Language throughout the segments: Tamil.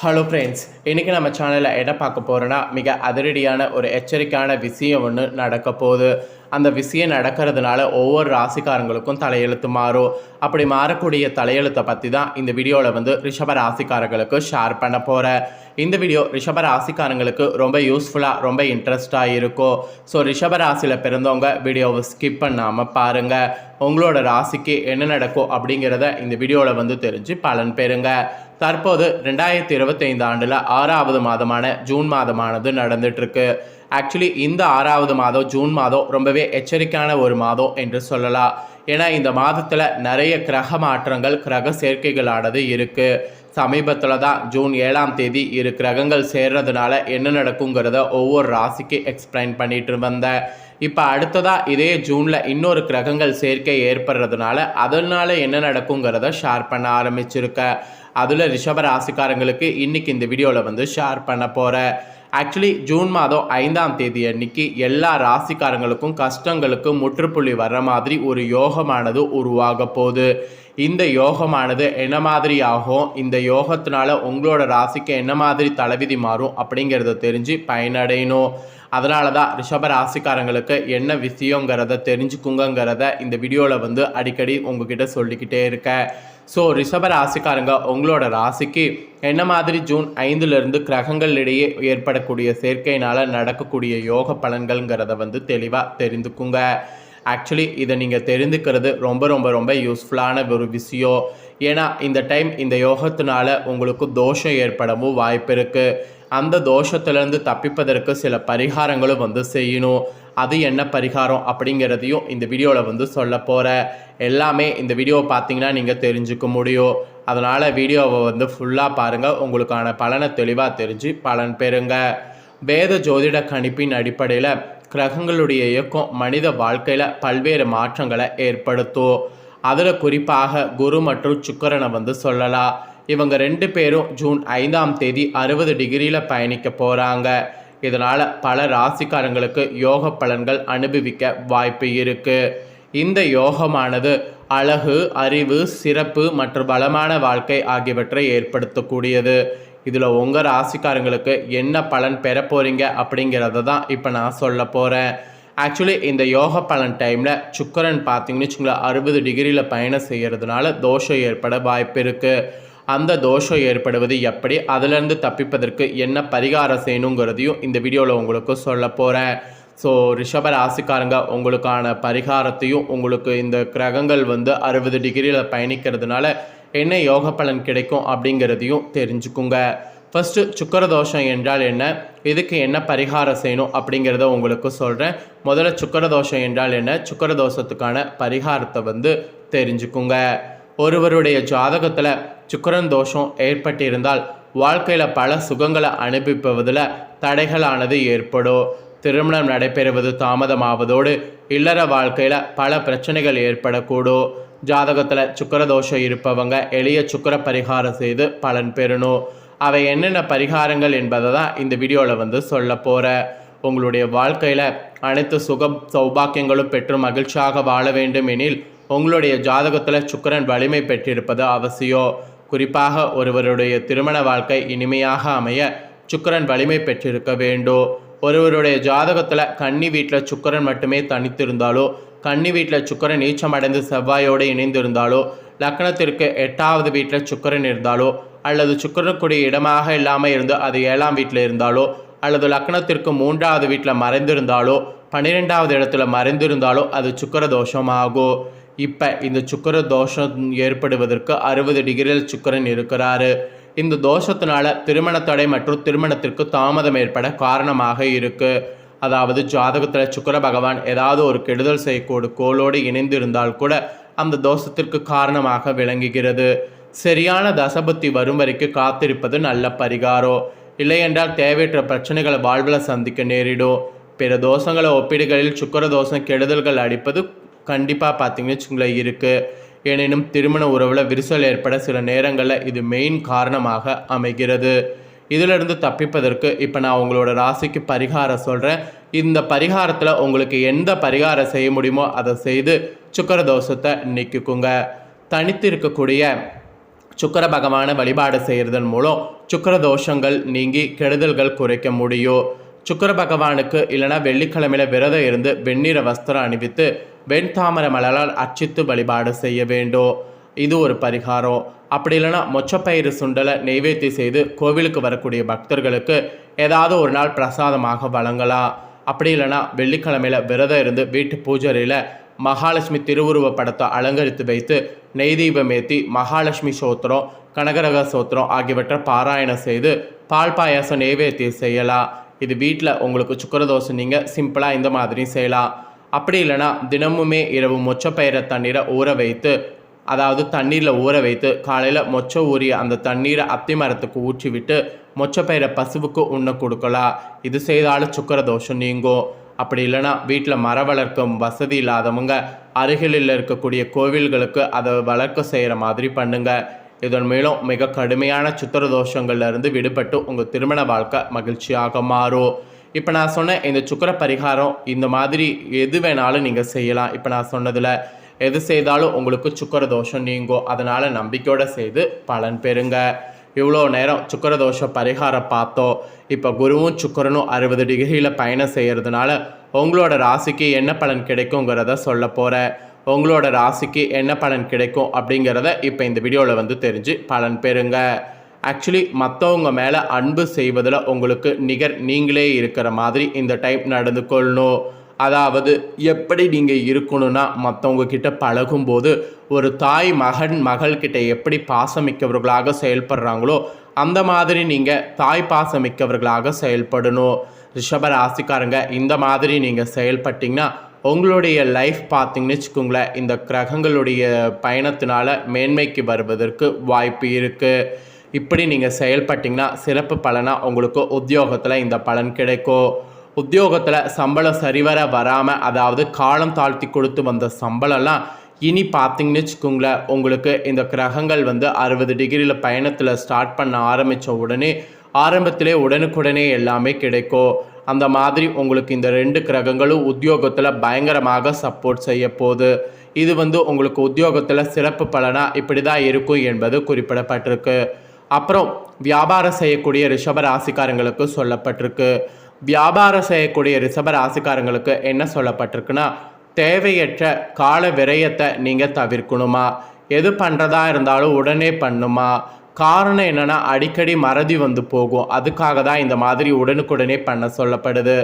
ஹலோ ஃப்ரெண்ட்ஸ், இன்றைக்கி நம்ம சேனலில் என்ன பார்க்க போகிறோன்னா, மிக அதிரடியான ஒரு எச்சரிக்கையான விஷயம் ஒன்று நடக்க போகுது. அந்த விஷயம் நடக்கிறதுனால ஒவ்வொரு ராசிக்காரங்களுக்கும் தலையெழுத்து மாறும். அப்படி மாறக்கூடிய தலையெழுத்தை பற்றி தான் இந்த வீடியோவில் ரிஷப ராசிக்காரங்களுக்கு ஷேர் பண்ண போகிறேன். இந்த வீடியோ ரிஷப ராசிக்காரங்களுக்கு ரொம்ப யூஸ்ஃபுல்லாக ரொம்ப இன்ட்ரெஸ்டாக இருக்கும். ஸோ ரிஷப ராசியில் பிறந்தவங்க வீடியோவை ஸ்கிப் பண்ணாமல் பாருங்கள். உங்களோட ராசிக்கு என்ன நடக்கும் அப்படிங்கிறத இந்த வீடியோவில் தெரிஞ்சு பலன் பெறுங்க. தற்போது 2025 ஆண்டில் 6வது மாதமான ஜூன் மாதமானது நடந்துட்டுருக்கு. ஆக்சுவலி இந்த 6வது மாதம் ஜூன் மாதம் ரொம்பவே எச்சரிக்கையான ஒரு மாதம் என்று சொல்லலாம். ஏன்னா இந்த மாதத்தில் நிறைய கிரக மாற்றங்கள் கிரக சேர்க்கைகளானது இருக்குது. சமீபத்தில் தான் ஜூன் 7ஆம் தேதி இரு கிரகங்கள் சேர்றதுனால என்ன நடக்குங்கிறத ஒவ்வொரு ராசிக்கு எக்ஸ்பிளைன் பண்ணிட்டு வந்தேன். இப்போ அடுத்ததாக இதே ஜூனில் இன்னொரு கிரகங்கள் சேர்க்கை ஏற்படுறதுனால அதனால் என்ன நடக்குங்கிறத ஷேர் பண்ண ஆரம்பிச்சிருக்கேன். அதில் ரிஷப ராசிக்காரங்களுக்கு இன்றைக்கி இந்த வீடியோவில் ஷேர் பண்ண போகிறேன். ஆக்சுவலி ஜூன் மாதம் 5ஆம் தேதி அன்னைக்கு எல்லா ராசிக்காரங்களுக்கும் கஷ்டங்களுக்கு முற்றுப்புள்ளி வர்ற மாதிரி ஒரு யோகமானது உருவாக போகுது. இந்த யோகமானது என்ன மாதிரி ஆகும், இந்த யோகத்தினால உங்களோட ராசிக்கு என்ன மாதிரி தலைவிதி மாறும் அப்படிங்கிறத தெரிஞ்சு பயனடையணும். அதனால தான் ரிஷப ராசிக்காரங்களுக்கு என்ன விஷயங்கிறத தெரிஞ்சுக்குங்கிறத இந்த வீடியோவில் அடிக்கடி உங்ககிட்ட சொல்லிக்கிட்டே இருக்கேன். ஸோ ரிஷப ராசிக்காரங்க உங்களோட ராசிக்கு என்ன மாதிரி ஜூன் 5லிருந்து கிரகங்களிடையே ஏற்படக்கூடிய சேர்க்கையினால் நடக்கக்கூடிய யோக பலன்கள்ங்கிறத தெளிவாக தெரிந்துக்குங்க. ஆக்சுவலி இதை நீங்கள் தெரிந்துக்கிறது ரொம்ப ரொம்ப ரொம்ப யூஸ்ஃபுல்லான ஒரு விஷயம். ஏன்னா இந்த டைம் இந்த யோகத்தினால உங்களுக்கு தோஷம் ஏற்படவும் வாய்ப்பு இருக்குது. அந்த தோஷத்துலேருந்து தப்பிப்பதற்கு சில பரிகாரங்களும் செய்யணும். அது என்ன பரிகாரம் அப்படிங்கிறதையும் இந்த வீடியோவில் சொல்ல போகிறேன். எல்லாமே இந்த வீடியோவை பார்த்தீங்கன்னா நீங்கள் தெரிஞ்சுக்க முடியும். அதனால் வீடியோவை ஃபுல்லாக பாருங்கள். உங்களுக்கான பலனை தெளிவாக தெரிஞ்சு பலன் பெறுங்க. வேத ஜோதிட கணிப்பின் அடிப்படையில் கிரகங்களுடைய இயக்கம் மனித வாழ்க்கையில் பல்வேறு மாற்றங்களை ஏற்படுத்தும். அதில் குறிப்பாக குரு மற்றும் சுக்கிரனை சொல்லலாம். இவங்க 2 பேரும் ஜூன் 5ஆம் தேதி 60 டிகிரியில் பயணிக்க போகிறாங்க. இதனால் பல ராசிக்காரங்களுக்கு யோக பலன்கள் அனுபவிக்க வாய்ப்பு இருக்குது. இந்த யோகமானது அழகு, அறிவு, சிறப்பு மற்றும் பலமான வாழ்க்கை ஆகியவற்றை ஏற்படுத்தக்கூடியது. இதில் உங்கள் ராசிக்காரங்களுக்கு என்ன பலன் பெற போகிறீங்க அப்படிங்கிறத தான் இப்போ நான் சொல்ல போகிறேன். ஆக்சுவலி இந்த யோக பலன் டைமில் சுக்கிரன் பார்த்தீங்கன்னு வச்சுங்களேன் 60 டிகிரியில் பயணம் செய்கிறதுனால தோஷம் ஏற்பட வாய்ப்பு இருக்குது. அந்த தோஷம் ஏற்படுவது எப்படி, அதிலிருந்து தப்பிப்பதற்கு என்ன பரிகாரம் செய்யணுங்கிறதையும் இந்த வீடியோவில் உங்களுக்கு சொல்ல போகிறேன். ஸோ ரிஷப ராசிக்காரங்க உங்களுக்கான பரிகாரத்தையும் உங்களுக்கு இந்த கிரகங்கள் 60 டிகிரியில் பயணிக்கிறதுனால என்ன யோக பலன் கிடைக்கும் அப்படிங்கிறதையும் தெரிஞ்சுக்குங்க. ஃபஸ்ட்டு சுக்கிர தோஷம் என்றால் என்ன, இதுக்கு என்ன பரிகாரம் செய்யணும் அப்படிங்கிறத உங்களுக்கு சொல்கிறேன். முதல்ல சுக்கிர தோஷம் என்றால் என்ன, சுக்கிர தோஷத்துக்கான பரிகாரத்தை தெரிஞ்சுக்குங்க. ஒருவருடைய ஜாதகத்தில் சுக்கிரன் தோஷம் ஏற்பட்டிருந்தால் வாழ்க்கையில் பல சுகங்களை அனுபவிப்பதில் தடைகளானது ஏற்படும். திருமணம் நடைபெறுவது தாமதமாவதோடு இல்லற வாழ்க்கையில் பல பிரச்சனைகள் ஏற்படக்கூடும். ஜாதகத்தில் சுக்கிர தோஷம் இருப்பவங்க எளிய சுக்கிர பரிகாரம் செய்து பலன் பெறணும். அவை என்னென்ன பரிகாரங்கள் என்பதை தான் இந்த வீடியோவில் சொல்ல போகிறேன். உங்களுடைய வாழ்க்கையில் அனைத்து சுகம் சௌபாக்கியங்களும் பெற்று மகிழ்ச்சியாக வாழ வேண்டும் எனில் உங்களுடைய ஜாதகத்தில் சுக்கிரன் வலிமை பெற்றிருப்பது அவசியம். குறிப்பாக ஒருவருடைய திருமண வாழ்க்கை இனிமையாக அமைய சுக்கிரன் வலிமை பெற்றிருக்க வேண்டும். ஒருவருடைய ஜாதகத்தில் கன்னி வீட்டில் சுக்கிரன் மட்டுமே தனித்திருந்தாலோ, கன்னி வீட்டில் சுக்கிரன் நீச்சமடைந்து செவ்வாயோடு இணைந்திருந்தாலோ, லக்னத்திற்கு 8வது வீட்டில் சுக்கிரன் இருந்தாலோ, அல்லது சுக்கிரனுக்குரிய இடமாக இல்லாமல் இருந்து அது 7ஆம் வீட்டில் இருந்தாலோ, அல்லது லக்னத்திற்கு 3வது வீட்டில் மறைந்திருந்தாலோ, 12வது இடத்துல மறைந்திருந்தாலோ அது சுக்கிர தோஷமாகும். இப்போ இந்த சுக்கிர தோஷம் ஏற்படுவதற்கு 60 டிகிரியில் சுக்கிரன் இருக்கிறாரு. இந்த தோஷத்தினால திருமண தடை மற்றும் திருமணத்திற்கு தாமதம் ஏற்பட காரணமாக இருக்குது. அதாவது ஜாதகத்தில் சுக்கிர பகவான் ஏதாவது ஒரு கெடுதல் செய்யக்கூட கோளோடு இணைந்திருந்தால் கூட அந்த தோஷத்திற்கு காரணமாக விளங்குகிறது. சரியான தசபுத்தி வரும் வரைக்கும் காத்திருப்பது நல்ல பரிகாரம். இல்லையென்றால் தேவையற்ற பிரச்சனைகளை வாழ்வில் சந்திக்க நேரிடும். பிற தோஷங்களை ஒப்பீடுகளில் சுக்கிர தோஷம் கெடுதல்கள் அடிப்பது கண்டிப்பாக பார்த்தீங்கன்னு வச்சுங்களேன் இருக்குது. எனினும் திருமண உறவில் விரிசல் ஏற்பட சில நேரங்களில் இது மெயின் காரணமாக அமைகிறது. இதிலிருந்து தப்பிப்பதற்கு இப்போ நான் உங்களோட ராசிக்கு பரிகாரம் சொல்கிறேன். இந்த பரிகாரத்தில் உங்களுக்கு எந்த பரிகாரம் செய்ய முடியுமோ அதை செய்து சுக்கிர தோஷத்தை நீக்கிக்குங்க. தனித்து இருக்கக்கூடிய சுக்கிர பகவானை வழிபாடு செய்கிறதன் மூலம் சுக்கிர தோஷங்கள் நீங்கி கெடுதல்கள் குறைக்க முடியும். சுக்கிர பகவானுக்கு இல்லைனா வெள்ளிக்கிழமையில் விரதம் இருந்து வெண்ணிற வஸ்திரம் அணிவித்து வெண்தாமரை மலரால் அர்ச்சித்து வழிபாடு செய்ய வேண்டும். இது ஒரு பரிகாரம். அப்படி இல்லைனா மொச்சப்பயிறு சுண்டலை நெய்வேத்தியம் செய்து கோவிலுக்கு வரக்கூடிய பக்தர்களுக்கு ஏதாவது ஒரு நாள் பிரசாதமாக வழங்கலாம். அப்படி இல்லைனா வெள்ளிக்கிழமையில் விரதம் இருந்து வீட்டு பூஜையில் மகாலட்சுமி திருவுருவ படத்தை அலங்கரித்து வைத்து நெய் தீபம் ஏற்றி மகாலட்சுமி சோத்திரம் கனகரக சோத்திரம் ஆகியவற்றை பாராயணம் செய்து பால் பாயாசம் நெய்வேத்தியம் செய்யலாம். இது வீட்டில் உங்களுக்கு சுக்கிரதோஷம் நீங்கள் சிம்பிளாக இந்த மாதிரி செய்யலாம். அப்படி இல்லைனா தினமுமே இரவு மொச்சப்பயிரை தண்ணீரை ஊற வைத்து, அதாவது தண்ணீரில் ஊற வைத்து காலையில் மொச்சை ஊறிய அந்த தண்ணீரை அத்தி மரத்துக்கு ஊற்றி விட்டு மொச்சப்பயிரை பசுவுக்கு உண்ண கொடுக்கலாம். இது செய்தாலும் சுக்கிரதோஷம் நீங்கும். அப்படி இல்லைனா வீட்டில் மரம் வளர்க்கும் வசதி இல்லாதவங்க அருகில் இருக்கக்கூடிய கோவில்களுக்கு அதை வளர்க்க செய்கிற மாதிரி பண்ணுங்கள். இதன் மேலும் மிக கடுமையான சுக்கிரதோஷங்கள்லேருந்து விடுபட்டு உங்கள் திருமண வாழ்க்கை மகிழ்ச்சியாக மாறும். இப்போ நான் சொன்ன இந்த சுக்கிர பரிகாரம் இந்த மாதிரி எது வேணாலும் நீங்கள் செய்யலாம். இப்போ நான் சொன்னதில் எது செய்தாலும் உங்களுக்கு சுக்கிரதோஷம் நீங்கும். அதனால் நம்பிக்கையோடு செய்து பலன் பெறுங்க. இவ்வளோ நேரம் சுக்கிரதோஷ பரிகாரம் பார்த்தோம். இப்போ குருவும் சுக்கிரனும் 60 டிகிரியில் பயணம் செய்கிறதுனால உங்களோட ராசிக்கு என்ன பலன் கிடைக்குங்கிறத சொல்ல போகிறேன். உங்களோட ராசிக்கு என்ன பலன் கிடைக்கும் அப்படிங்கிறத இப்போ இந்த வீடியோவில் தெரிஞ்சு பலன் பெறுங்க. ஆக்சுவலி மற்றவங்க மேலே அன்பு செய்வதில் உங்களுக்கு நிகர் நீங்களே இருக்கிற மாதிரி இந்த டைம் நடந்து கொள்ளணும். அதாவது எப்படி நீங்கள் இருக்கணும்னா, மற்றவங்க கிட்ட பழகும்போது ஒரு தாய் மகள்கிட்ட எப்படி பாசமிக்கவர்களாக செயல்படுறாங்களோ அந்த மாதிரி நீங்கள் தாய் பாசமிக்கவர்களாக செயல்படணும். ரிஷப ராசிக்காரங்க இந்த மாதிரி நீங்கள் செயல்பட்டிங்கன்னா உங்களுடைய லைஃப் பார்த்திங்கன்னு வச்சுக்கோங்களேன், இந்த கிரகங்களுடைய பயணத்தினால மேன்மைக்கு வருவதற்கு வாய்ப்பு இருக்குது. இப்படி நீங்கள் செயல்பட்டிங்கன்னா சிறப்பு பலனாக உங்களுக்கு உத்தியோகத்தில் இந்த பலன் கிடைக்கும். உத்தியோகத்தில் சம்பளம் சரிவர வராமல், அதாவது காலம் தாழ்த்தி கொடுத்து வந்த சம்பளம்லாம் இனி பார்த்திங்கன்னு வச்சுக்கோங்களேன், உங்களுக்கு இந்த கிரகங்கள் 60 டிகிரியில் பயணத்தில் ஸ்டார்ட் பண்ண ஆரம்பித்த உடனே ஆரம்பத்திலே உடனுக்குடனே எல்லாமே கிடைக்கும். அந்த மாதிரி உங்களுக்கு இந்த 2 கிரகங்களும் உத்தியோகத்தில் பயங்கரமாக சப்போர்ட் செய்ய போகுது. இது உங்களுக்கு உத்தியோகத்தில் சிறப்பு பலனாக இப்படி தான் இருக்கும் என்பது குறிப்பிடப்பட்டிருக்கு. அப்புறம் வியாபாரம் செய்யக்கூடிய ரிஷப ராசிக்காரங்களுக்கு சொல்லப்பட்டிருக்கு. வியாபாரம் செய்யக்கூடிய ரிஷப ராசிக்காரங்களுக்கு என்ன சொல்லப்பட்டிருக்குன்னா, தேவையற்ற கால விரயத்தை நீங்கள் தவிர்க்கணுமா, எது பண்ணுறதா இருந்தாலும் உடனே பண்ணுமா. காரணம் என்னென்னா, அடிக்கடி மறதி போகும். அதுக்காக தான் இந்த மாதிரி உடனுக்குடனே பண்ண சொல்லப்படுது.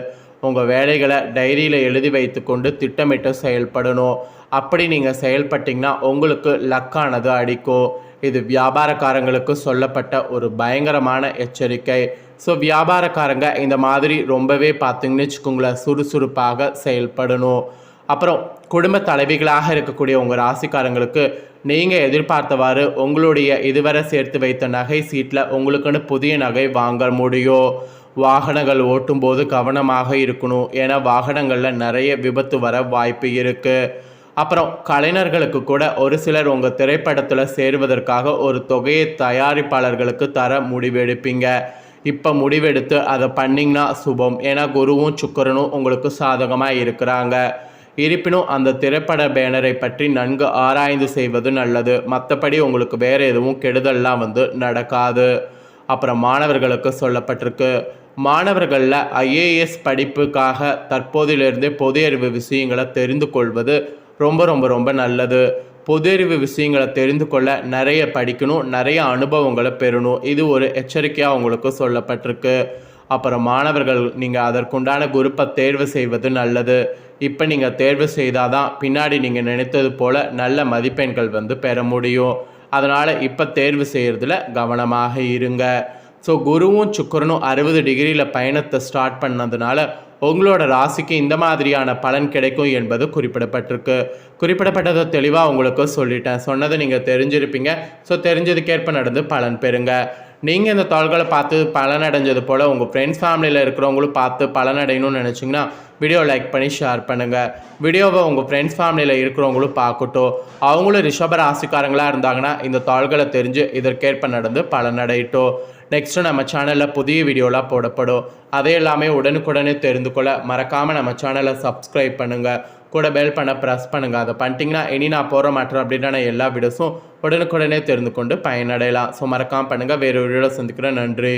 உங்கள் வேலைகளை டைரியில் எழுதி வைத்து கொண்டு திட்டமிட்டு செயல்படணும். அப்படி நீங்கள் செயல்பட்டிங்கன்னா உங்களுக்கு லக்கானது அடிக்கும். இது வியாபாரக்காரங்களுக்கு சொல்லப்பட்ட ஒரு பயங்கரமான எச்சரிக்கை. ஸோ வியாபாரக்காரங்க இந்த மாதிரி ரொம்பவே பார்த்திங்கன்னு வச்சுக்கோங்களேன், சுறுசுறுப்பாக செயல்படணும். அப்புறம் குடும்ப தலைவிகளாக இருக்கக்கூடிய உங்கள் ராசிக்காரங்களுக்கு நீங்கள் எதிர்பார்த்தவாறு உங்களுடைய இதுவரை சேர்த்து வைத்த நகை சீட்டில் உங்களுக்குன்னு புதிய நகை வாங்க முடியும். வாகனங்கள் ஓட்டும்போது கவனமாக இருக்கணும். ஏன்னா வாகனங்களில் நிறைய விபத்து வர வாய்ப்பு இருக்குது. அப்புறம் கலைஞர்களுக்கு கூட ஒரு சிலர் உங்கள் திரைப்படத்தில் சேருவதற்காக ஒரு தொகையை தயாரிப்பாளர்களுக்கு தர முடிவெடுப்பீங்க. இப்போ முடிவெடுத்து அதை பண்ணிங்கன்னா சுபம். ஏன்னா குருவும் சுக்கிரனும் உங்களுக்கு சாதகமாக இருக்கிறாங்க. இருப்பினும் அந்த திரைப்பட பேனரை பற்றி நன்கு ஆராய்ந்து செய்வது நல்லது. மற்றபடி உங்களுக்கு வேறு எதுவும் கெடுதல்லாம் நடக்காது. அப்புறம் மாணவர்களுக்கு சொல்லப்பட்டிருக்கு, மாணவர்களில் ஐஏஎஸ் படிப்புக்காக தற்போதிலிருந்தே பொது அறிவு விஷயங்களை தெரிந்து கொள்வது ரொம்ப ரொம்ப ரொம்ப நல்லது. பொது அறிவு விஷயங்களை தெரிந்து கொள்ள நிறைய படிக்கணும், நிறைய அனுபவங்களை பெறணும். இது ஒரு எச்சரிக்கையாக உங்களுக்கு சொல்லப்பட்டிருக்கு. அப்புறம் மாணவர்கள் நீங்கள் அதற்குண்டான குரூப்பை தேர்வு செய்வது நல்லது. இப்போ நீங்கள் தேர்வு செய்தால் தான் பின்னாடி நீங்கள் நினைத்தது போல் நல்ல மதிப்பெண்கள் பெற முடியும். அதனால் இப்போ தேர்வு செய்கிறதுல கவனமாக இருங்க. ஸோ குருவும் சுக்கிரனும் 60 டிகிரியில் பயணத்தை ஸ்டார்ட் பண்ணதுனால உங்களோட ராசிக்கு இந்த மாதிரியான பலன் கிடைக்கும் என்பது குறிப்பிடப்பட்டதை தெளிவாக உங்களுக்கு சொல்லிட்டேன். சொன்னதை நீங்கள் தெரிஞ்சிருப்பீங்க. ஸோ தெரிஞ்சதுக்கேற்ப நடந்து பலன் பெறுங்க. நீங்கள் இந்த தாள்களை பார்த்து பலனடைஞ்சது போல் உங்கள் ஃப்ரெண்ட்ஸ் ஃபேமிலியில் இருக்கிறவங்களும் பார்த்து பலனடையணும்னு நினச்சிங்கன்னா வீடியோ லைக் பண்ணி ஷேர் பண்ணுங்கள். வீடியோவை உங்கள் ஃப்ரெண்ட்ஸ் ஃபேமிலியில் இருக்கிறவங்களும் பார்க்கட்டும். அவங்களும் ரிஷப ராசிக்காரங்களாக இருந்தாங்கன்னா இந்த தாள்களை தெரிஞ்சு இதற்கேற்ப நடந்து பலனடையட்டும். நெக்ஸ்ட்டு நம்ம சேனலில் புதிய வீடியோலாம் போடப்படும். அதே எல்லாமே உடனுக்குடனே தெரிந்து கொள்ள மறக்காமல் நம்ம சேனலை சப்ஸ்கிரைப் பண்ணுங்கள். கூட பெல் பண்ண ப்ரெஸ் பண்ணுங்கள். அதை பண்ணிட்டீங்கன்னா இனி நான் போகிற மாட்டேன் அப்படின்னா எல்லா வீடியோஸும் உடனுக்குடனே தெரிந்து கொண்டு பயனடையலாம். ஸோ மறக்காமல் பண்ணுங்கள். வேறு வீடியோவில் சந்திக்கிறேன். நன்றி.